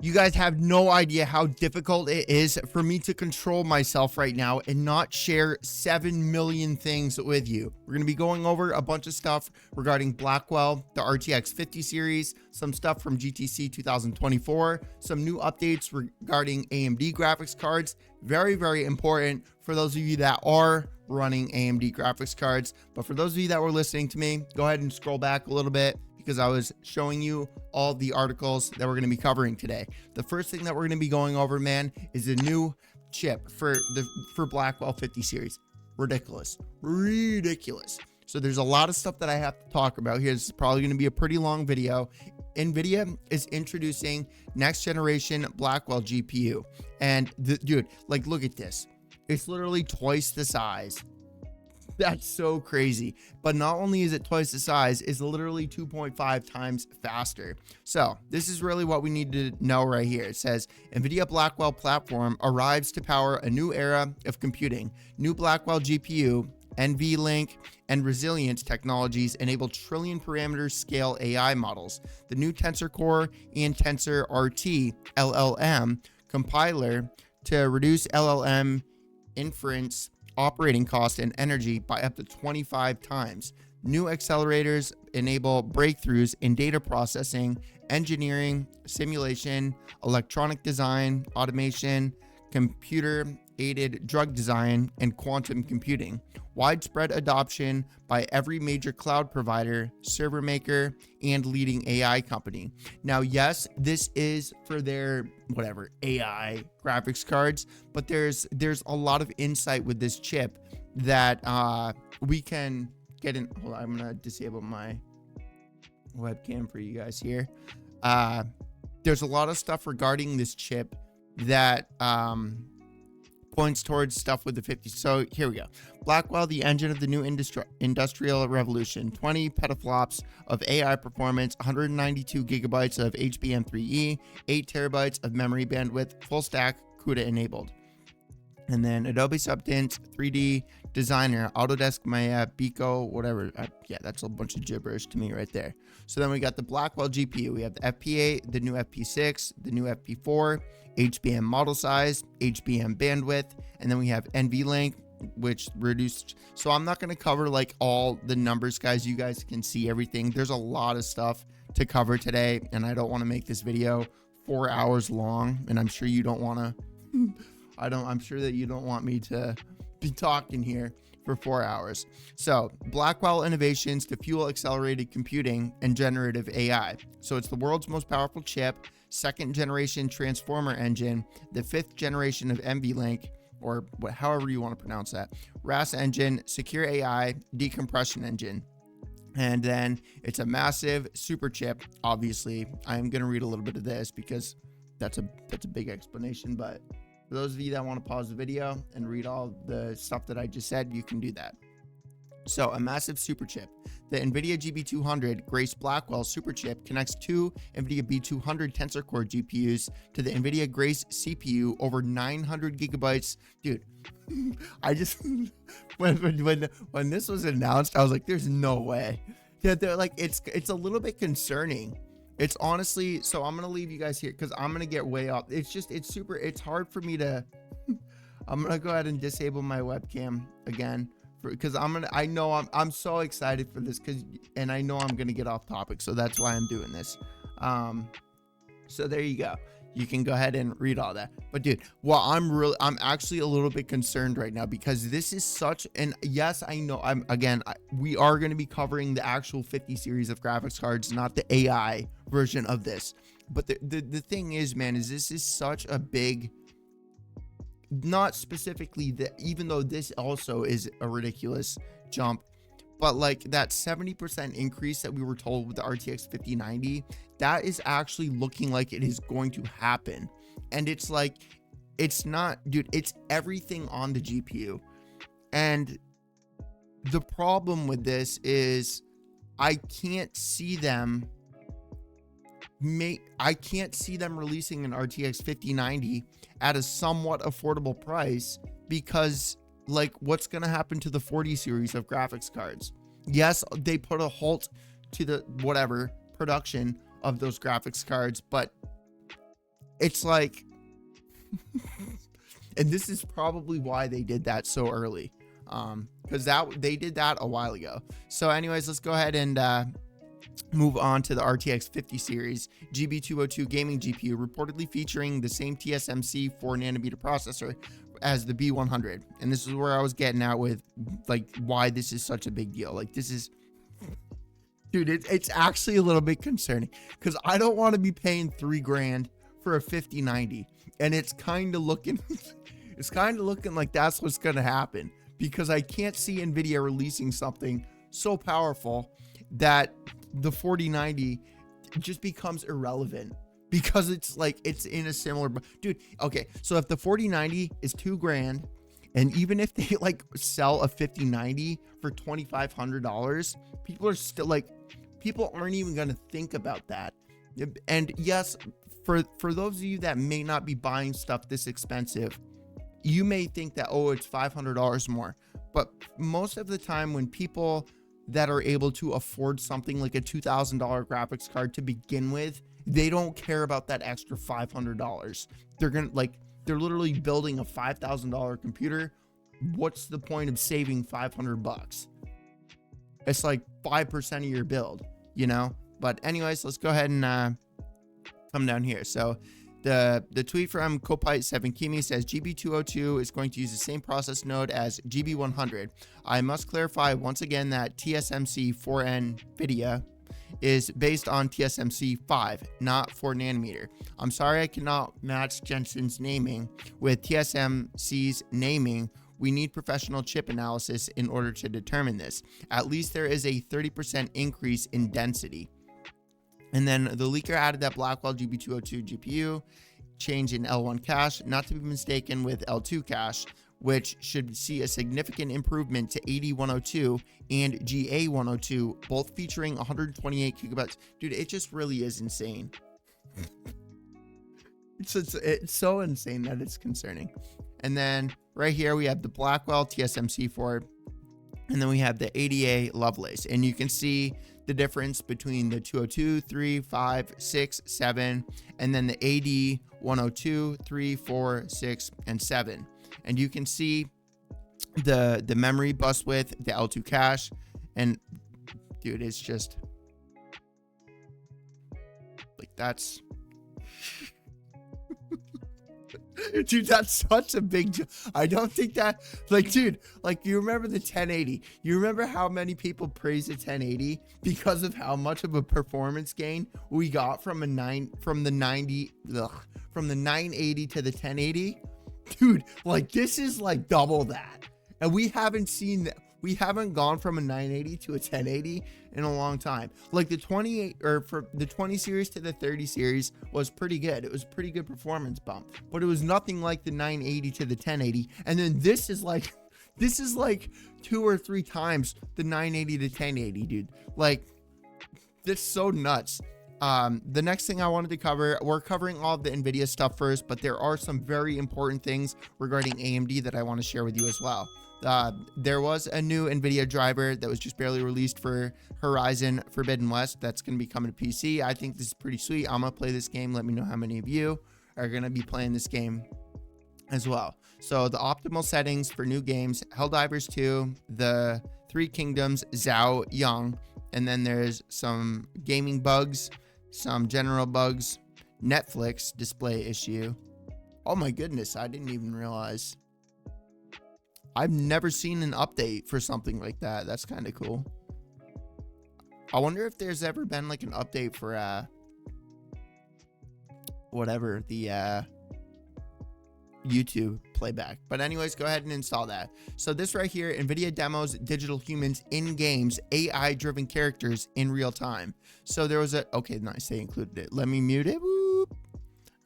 You guys have no idea how difficult it is for me to control myself right now and not share 7 million things with you. We're going to be going over a bunch of stuff regarding Blackwell, the RTX 50 series, some stuff from GTC 2024, some new updates regarding AMD graphics cards. Very, very important for those of you that are running AMD graphics cards. But for those of you that were listening to me, go ahead and scroll back a little bit, because I was showing you all the articles that we're going to be covering today. The first thing that we're going to be going over, man, is a new chip for Blackwell 50 series. Ridiculous. So there's a lot of stuff that I have to talk about here. This is probably going to be a pretty long video. NVIDIA is introducing next generation Blackwell GPU. And dude, like, look at this. It's literally twice the size. That's so crazy. But not only is it twice the size, it's literally 2.5 times faster. So this is really what we need to know right here. It says NVIDIA Blackwell platform arrives to power a new era of computing. New Blackwell GPU, NVLink, and resilience technologies enable trillion parameter scale AI models. The new Tensor Core and Tensor RT LLM compiler to reduce LLM inference operating cost and energy by up to 25 times. New accelerators enable breakthroughs in data processing, engineering, simulation, electronic design, automation, computer-aided drug design, and quantum computing. Widespread adoption by every major cloud provider, server maker, and leading AI company. Now, yes, this is for their whatever AI graphics cards, but there's a lot of insight with this chip that we can get in. Hold on, I'm gonna disable my webcam for you guys here. There's a lot of stuff regarding this chip that points towards stuff with the 50. So here we go. Blackwell, the engine of the new industrial revolution. 20 petaflops of AI performance, 192 gigabytes of HBM3E, 8 terabytes of memory bandwidth, full stack CUDA enabled. And then Adobe Substance, 3D Designer, Autodesk Maya, Pico, whatever. Yeah, that's a bunch of gibberish to me right there. So then we got the Blackwell GPU. We have the FP8, the new FP6, the new FP4, HBM model size, HBM bandwidth, and then we have NVLink, which reduced. So I'm not going to cover like all the numbers, guys. You guys can see everything. There's a lot of stuff to cover today, and I don't want to make this video 4 hours long, and I'm sure you don't want to. I'm sure that you don't want me to be talking here for 4 hours. So Blackwell innovations to fuel accelerated computing and generative AI. So it's the world's most powerful chip, second generation transformer engine, the 5th generation of NVLink, or however you want to pronounce that, RAS engine, secure AI, decompression engine. And then it's a massive super chip. Obviously, I'm going to read a little bit of this because that's a big explanation, but for those of you that want to pause the video and read all the stuff that I just said, you can do that. So a massive super chip. The NVIDIA GB200 Grace Blackwell super chip connects two NVIDIA B200 Tensor Core GPUs to the NVIDIA Grace CPU over 900 gigabytes. Dude, I just, when this was announced, I was like, there's no way. Yeah, they're like, it's a little bit concerning. It's honestly, so I'm going to leave you guys here because I'm going to get way off. It's hard for me to, I'm going to go ahead and disable my webcam again because I'm so excited for this and I know I'm going to get off topic. So that's why I'm doing this. So there you go. You can go ahead and read all that. But dude, well, I'm actually a little bit concerned right now because this is such, and yes, I know we are going to be covering the actual 50 series of graphics cards, not the AI version of this. But the thing is, man, is this is such a big, not specifically even though this also is a ridiculous jump, but like that 70% increase that we were told with the RTX 5090, that is actually looking like it is going to happen. And it's like, it's not, dude, it's everything on the GPU. And the problem with this is I can't see them releasing an RTX 5090 at a somewhat affordable price because like what's going to happen to the 40 series of graphics cards? Yes, they put a halt to the production of those graphics cards, but it's like, and this is probably why they did that so early, because they did that a while ago. So anyways, let's go ahead and move on to the RTX 50 series GB202 gaming GPU, reportedly featuring the same TSMC 4nm processor as the B100. And this is where I was getting at with like why this is such a big deal. Like this is, dude, it's actually a little bit concerning, because I don't want to be paying $3 grand for a 5090, and it's kind of looking like that's what's going to happen, because I can't see NVIDIA releasing something so powerful that the 4090 just becomes irrelevant, because it's like it's in a similar, dude. Okay, so if the 4090 is $2 grand, and even if they like sell a 5090 for $2,500, people are still like, people aren't even going to think about that. And yes, for those of you that may not be buying stuff this expensive, you may think that, oh, it's $500 more. But most of the time, when people that are able to afford something like a $2,000 graphics card to begin with, they don't care about that extra $500. They're literally building a $5,000 computer. What's the point of saving $500? It's like 5% of your build, you know? But anyways, let's go ahead and come down here. So the tweet from Kopite7Kimi says GB202 is going to use the same process node as GB100. I must clarify once again that TSMC 4 NVIDIA is based on TSMC 5, not 4nm. I'm sorry I cannot match Jensen's naming with TSMC's naming. We need professional chip analysis in order to determine this. At least there is a 30% increase in density. And then the leaker added that Blackwell GB202 GPU change in L1 cache, not to be mistaken with L2 cache, which should see a significant improvement to 8102 and GA102, both featuring 128 gigabytes. Dude, it just really is insane. It's so insane that it's concerning. And then right here we have the Blackwell TSMC 4, and then we have the ADA Lovelace, and you can see the difference between the 202, 3, 5, 6, 7, and then the AD 102, 3, 4, 6, and 7. And you can see the memory bus width, the L2 cache, and dude, it's just like that's dude, that's such a big I don't think that, like, dude, like, you remember the 1080, you remember how many people praise the 1080 because of how much of a performance gain we got from the 980 to the 1080. Dude, like, this is like double that, and we haven't seen that. We haven't gone from a 980 to a 1080 in a long time. Like the 28 or for the 20 series to the 30 series was pretty good. It was a pretty good performance bump, but it was nothing like the 980 to the 1080. And then this is like 2 or 3 times the 980 to 1080, dude. Like, this is so nuts. The next thing I wanted to cover, we're covering all of the NVIDIA stuff first, but there are some very important things regarding AMD that I want to share with you as well. There was a new NVIDIA driver that was just barely released for Horizon Forbidden West that's going to be coming to PC. I think this is pretty sweet. I'm going to play this game. Let me know how many of you are going to be playing this game as well. So the optimal settings for new games: Helldivers 2, the Three Kingdoms, Zhao Yang, and then there's some gaming bugs, some general bugs, Netflix display issue. Oh my goodness, I didn't even realize. I've never seen an update for something like that. That's kind of cool. I wonder if there's ever been like an update for whatever, the YouTube playback. But anyways, go ahead and install that. So this right here, NVIDIA demos digital humans in games, AI driven characters in real time. So there was okay, nice, they included it. Let me mute it. Whoop.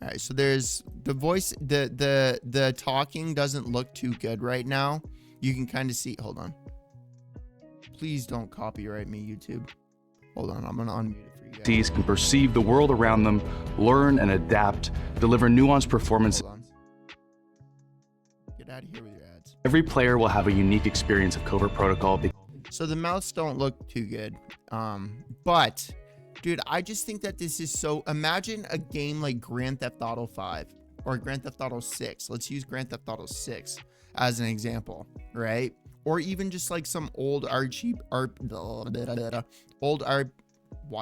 All right, so there's the voice, the talking doesn't look too good right now. You can kind of see, hold on. Please don't copyright me, YouTube. Hold on, I'm gonna unmute it for you guys. These can perceive the world around them, learn and adapt, deliver nuanced performance. Get out of here with your ads. Every player will have a unique experience of Covert Protocol. So the mouse don't look too good, but Dude, I just think that this is so, imagine a game like Grand Theft Auto 5 or Grand Theft Auto 6. Let's use Grand Theft Auto 6 as an example, right? Or even just like some old why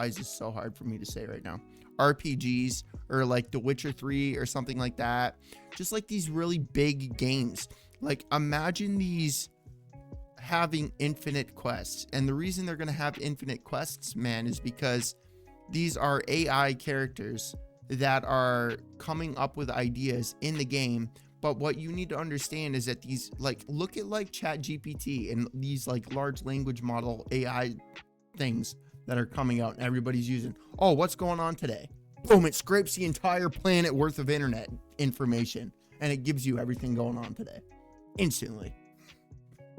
is this so hard for me to say right now? RPGs, or like The Witcher 3 or something like that. Just like these really big games. Like imagine these having infinite quests. And the reason they're going to have infinite quests, man, is because these are AI characters that are coming up with ideas in the game. But what you need to understand is that these, like, look at like ChatGPT and these like large language model AI things that are coming out and everybody's using. Oh, what's going on today? Boom, it scrapes the entire planet worth of internet information and it gives you everything going on today instantly.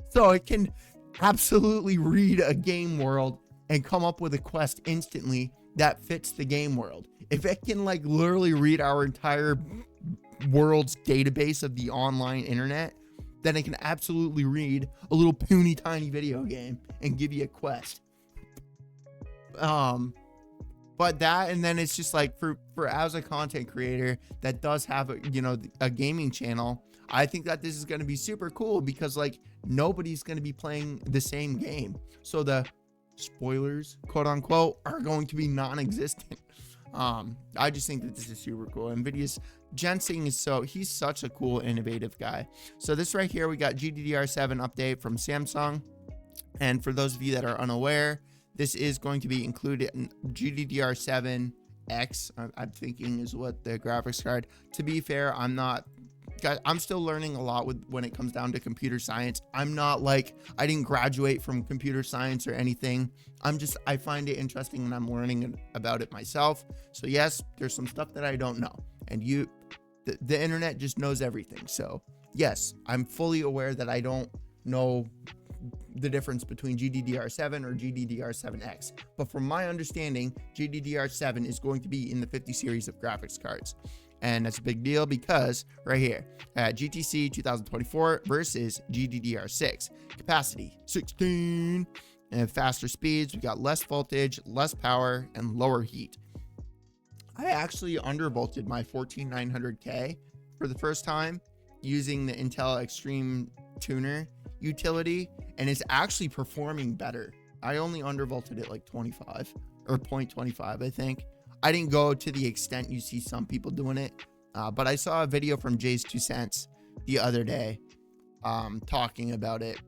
So it can absolutely read a game world and come up with a quest instantly that fits the game world. If it can like literally read our entire world's database of the online internet, then it can absolutely read a little puny tiny video game and give you a quest. But that, and then it's just like for as a content creator that does have a, you know, a gaming channel, I think that this is going to be super cool because like nobody's going to be playing the same game. So the spoilers, quote unquote, are going to be non-existent. I just think that this is super cool. NVIDIA's Jensen is he's such a cool, innovative guy. So this right here, we got GDDR7 update from Samsung. And for those of you that are unaware, this is going to be included in GDDR7X, I'm thinking is what the graphics card. To be fair, I'm still learning a lot when it comes down to computer science. I'm not like, I didn't graduate from computer science or anything. I find it interesting and I'm learning about it myself. So yes, there's some stuff that I don't know. And the internet just knows everything. So yes, I'm fully aware that I don't know the difference between GDDR7 or GDDR7X. But from my understanding, GDDR7 is going to be in the 50 series of graphics cards. And that's a big deal because right here at GTC 2024 versus GDDR6, capacity 16, and faster speeds. We got less voltage, less power, and lower heat. I actually undervolted my 14900K for the first time using the Intel Extreme Tuner utility, and it's actually performing better. I only undervolted it like 25 or 0.25, I think. I didn't go to the extent you see some people doing it, but I saw a video from Jay's 2 Cents the other day talking about it,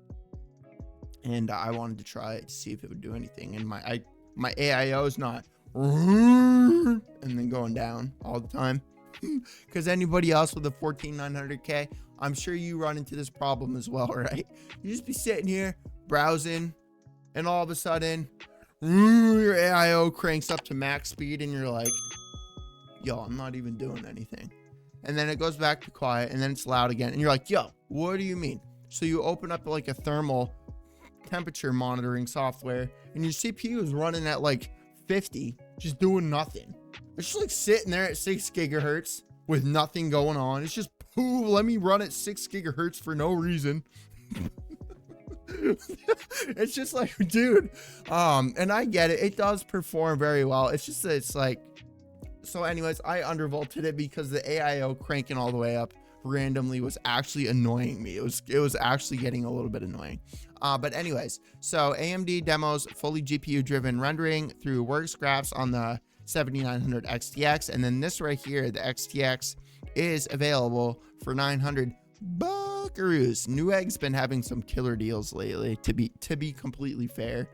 and I wanted to try it to see if it would do anything. And my AIO is not and then going down all the time. Because anybody else with a 14900K, I'm sure you run into this problem as well, right? You just be sitting here browsing, and all of a sudden your AIO cranks up to max speed and you're like, yo, I'm not even doing anything. And then it goes back to quiet and then it's loud again and you're like, yo, what do you mean? So you open up like a thermal temperature monitoring software and your CPU is running at like 50, just doing nothing. It's just like sitting there at 6 gigahertz with nothing going on. It's just, ooh, let me run at 6 gigahertz for no reason. It's just like, dude, and I get it. It does perform very well. It's just that it's like, so anyways, I undervolted it because the AIO cranking all the way up randomly was actually annoying me. It was actually getting a little bit annoying. But anyways, so AMD demos fully GPU driven rendering through works graphs on the 7900 XTX, and then this right here, the XTX, is available for 900 buckaroos. Newegg's been having some killer deals lately, to be completely fair.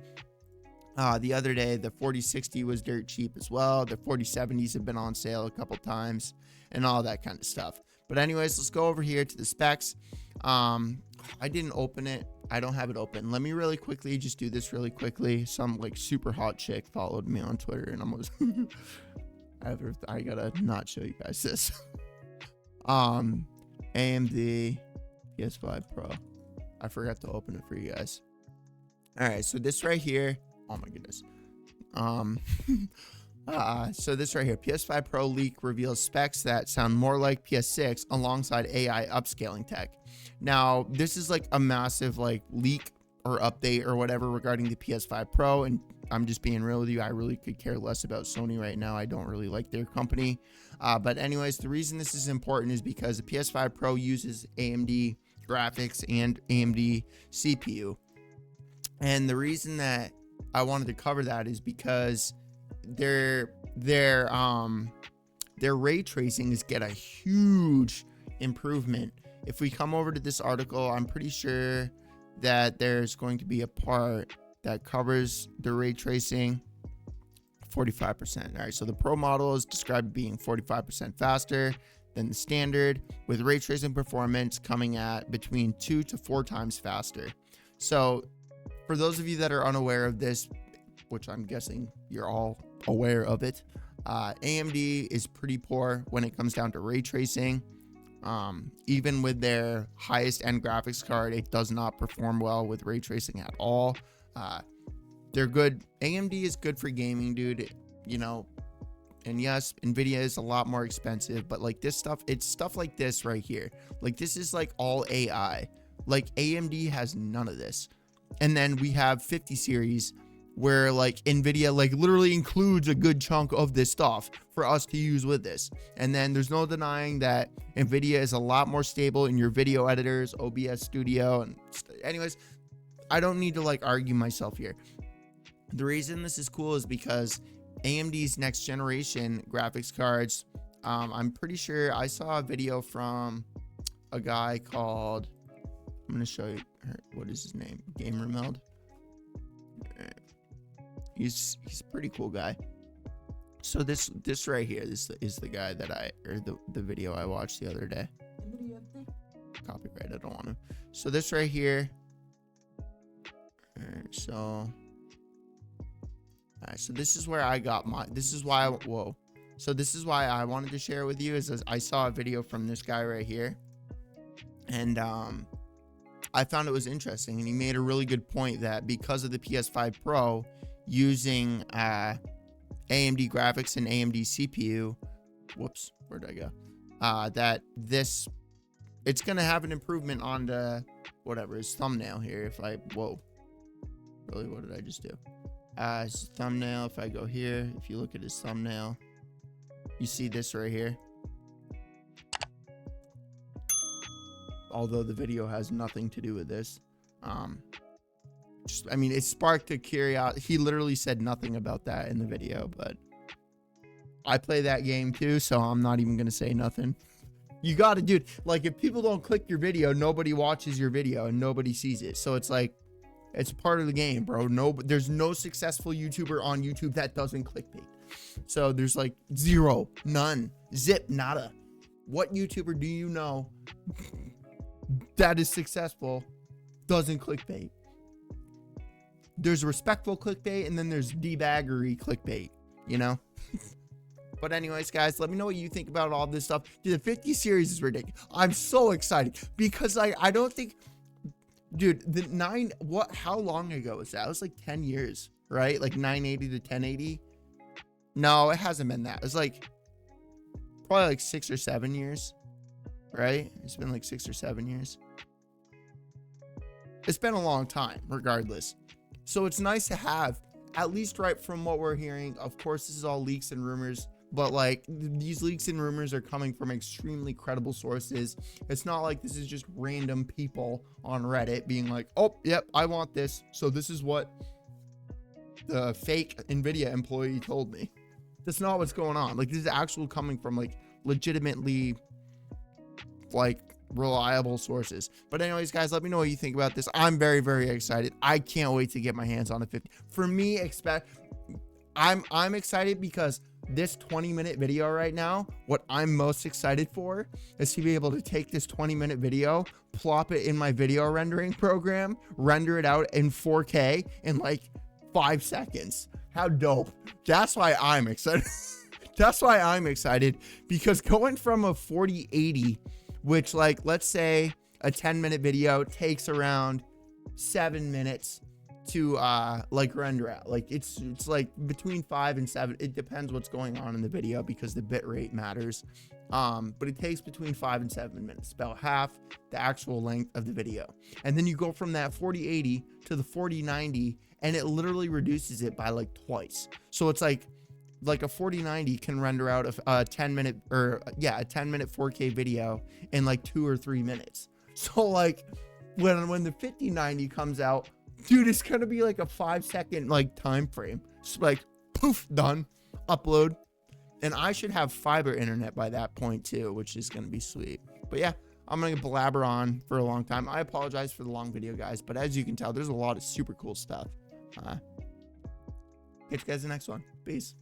The other day, the 4060 was dirt cheap as well. The 4070s have been on sale a couple times and all that kind of stuff. But anyways, let's go over here to the specs. I didn't open it. I don't have it open. Let me really quickly just do this really quickly. Some like super hot chick followed me on Twitter and almost I gotta not show you guys this. AMD PS5 Pro. I forgot to open it for you guys. All right, so this right here, oh my goodness. So this right here, PS5 Pro leak reveals specs that sound more like PS6 alongside AI upscaling tech. Now, this is like a massive like leak or update or whatever regarding the PS5 Pro. And I'm just being real with you. I really could care less about Sony right now. I don't really like their company. But anyways, the reason this is important is because the PS5 Pro uses AMD graphics and AMD CPU. And the reason that I wanted to cover that is because their ray tracing is get a huge improvement. If we come over to this article, I'm pretty sure that there's going to be a part that covers the ray tracing 45%. All right, so the Pro model is described being 45% faster than the standard, with ray tracing performance coming at between 2 to 4 times faster. So for those of you that are unaware of this, which I'm guessing you're all aware of it, AMD is pretty poor when it comes down to ray tracing. Even with their highest end graphics card, it does not perform well with ray tracing at all. They're good. AMD is good for gaming, dude, you know, and yes, NVIDIA is a lot more expensive, but like this stuff, it's stuff like this right here. Like this is like all AI. Like AMD has none of this. And then we have 50 series where like NVIDIA like literally includes a good chunk of this stuff for us to use with this. And then there's no denying that NVIDIA is a lot more stable in your video editors, OBS Studio. And anyways, I don't need to like argue myself here. The reason this is cool is because AMD's next generation graphics cards, I'm pretty sure I saw a video from a guy called, I'm going to show you, what is his name? Gamer Meld. He's a pretty cool guy. So this right here, this is the guy that the video I watched the other day. Copyright, I don't want to. So this right here. Alright, so this is where I got my, this is why I wanted to share with you is I saw a video from this guy right here. And I found it was interesting, and he made a really good point that because of the PS5 Pro using AMD graphics and AMD CPU, whoops, where'd I go? That it's gonna have an improvement on the whatever his thumbnail here. If I really, what did I just do? His thumbnail. If I go here, if you look at his thumbnail, you see this right here. Although the video has nothing to do with this. I mean, it sparked a curiosity. He literally said nothing about that in the video, but I play that game too, so I'm not even gonna say nothing. You gotta, dude, like if people don't click your video, nobody watches your video and nobody sees it. So it's like, it's part of the game, bro. There's no successful YouTuber on YouTube that doesn't clickbait. So there's like zero, none, zip, nada. What YouTuber do you know that is successful doesn't clickbait? There's respectful clickbait, and then there's debaggery clickbait, you know? But anyways, guys, let me know what you think about all this stuff. Dude, the 50 series is ridiculous. I'm so excited because I don't think, dude, how long ago was that? It was like 10 years, right? Like 980 to 1080. No, it hasn't been that. It's like probably like 6 or 7 years, right? It's been like 6 or 7 years. It's been a long time, regardless. So it's nice to have, at least right from what we're hearing. Of course, this is all leaks and rumors, but like these leaks and rumors are coming from extremely credible sources. It's not like this is just random people on Reddit being like, oh, yep, I want this. So this is what the fake NVIDIA employee told me. That's not what's going on. Like, this is actually coming from like legitimately like reliable sources. But anyways, guys, let me know what you think about this. I'm very, very excited. I can't wait to get my hands on a 50. For me, I'm excited because this 20-minute video right now, what I'm most excited for is to be able to take this 20-minute video, plop it in my video rendering program, render it out in 4K in like 5 seconds. How dope. That's why I'm excited. That's why I'm excited, because going from a 4080, which, like, let's say a 10-minute video takes around 7 minutes to like render out. Like it's like between 5 and 7. It depends what's going on in the video because the bit rate matters. but it takes between 5 and 7 minutes, about half the actual length of the video. And then you go from that 4080 to the 4090, and it literally reduces it by like twice. So it's like a 4090 can render out a 10-minute or a 10-minute 4K video in like 2 or 3 minutes. So like when the 5090 comes out, dude, it's gonna be like a 5-second like time frame. Just like poof, done, upload. And I should have fiber internet by that point too, which is gonna be sweet. But yeah, I'm gonna blabber on for a long time. I apologize for the long video, guys, but as you can tell, there's a lot of super cool stuff. Catch you guys in the next one. Peace.